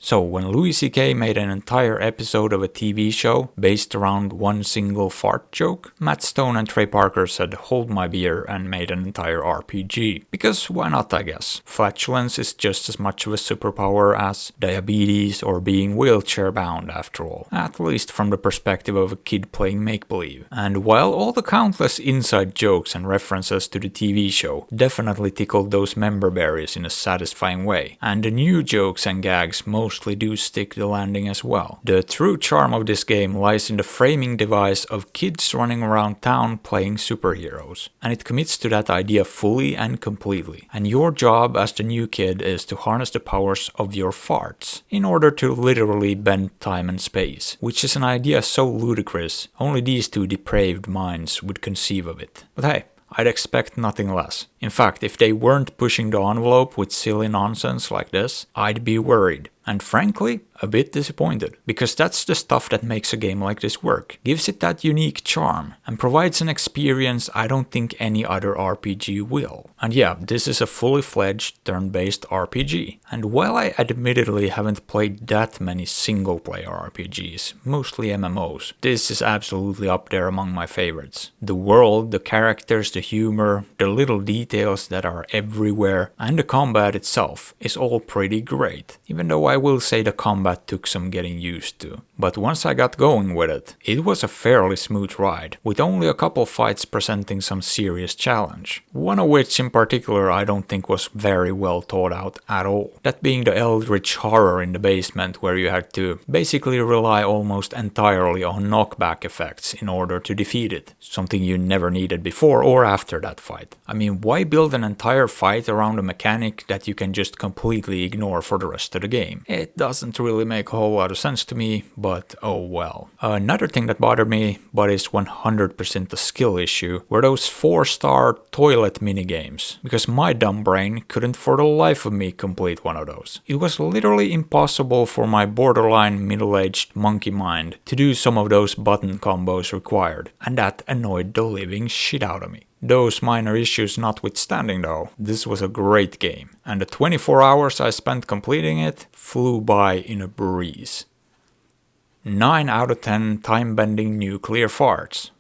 So when Louis C.K. made an entire episode of a TV show based around one single fart joke, Matt Stone and Trey Parker said hold my beer and made an entire RPG. Because why not, I guess? Flatulence is just as much of a superpower as diabetes or being wheelchair bound after all. At least from the perspective of a kid playing make-believe. And while all the countless inside jokes and references to the TV show definitely tickled those member berries in a satisfying way, and the new jokes and gags mostly do stick the landing as well. The true charm of this game lies in the framing device of kids running around town playing superheroes, and it commits to that idea fully and completely. And your job as the new kid is to harness the powers of your farts in order to literally bend time and space, which is an idea so ludicrous only these two depraved minds would conceive of it. But hey, I'd expect nothing less. In fact, if they weren't pushing the envelope with silly nonsense like this, I'd be worried. And frankly, a bit disappointed. Because that's the stuff that makes a game like this work. Gives it that unique charm. And provides an experience I don't think any other RPG will. And yeah, this is a fully fledged turn-based RPG. And while I admittedly haven't played that many single-player RPGs, mostly MMOs, this is absolutely up there among my favorites. The world, the characters, the humor, the little details that are everywhere, and the combat itself is all pretty great. Even though I will say the combat took some getting used to. But once I got going with it, it was a fairly smooth ride, with only a couple fights presenting some serious challenge. One of which in particular I don't think was very well thought out at all. That being the eldritch horror in the basement where you had to basically rely almost entirely on knockback effects in order to defeat it. Something you never needed before or after that fight. I mean, why build an entire fight around a mechanic that you can just completely ignore for the rest of the game? It doesn't really make a whole lot of sense to me, but oh well. Another thing that bothered me, but is 100% a skill issue, were those 4-star toilet minigames, because my dumb brain couldn't for the life of me complete one of those. It was literally impossible for my borderline middle-aged monkey mind to do some of those button combos required, and that annoyed the living shit out of me. Those minor issues notwithstanding though, this was a great game, and the 24 hours I spent completing it flew by in a breeze. 9 out of 10 time-bending nuclear farts.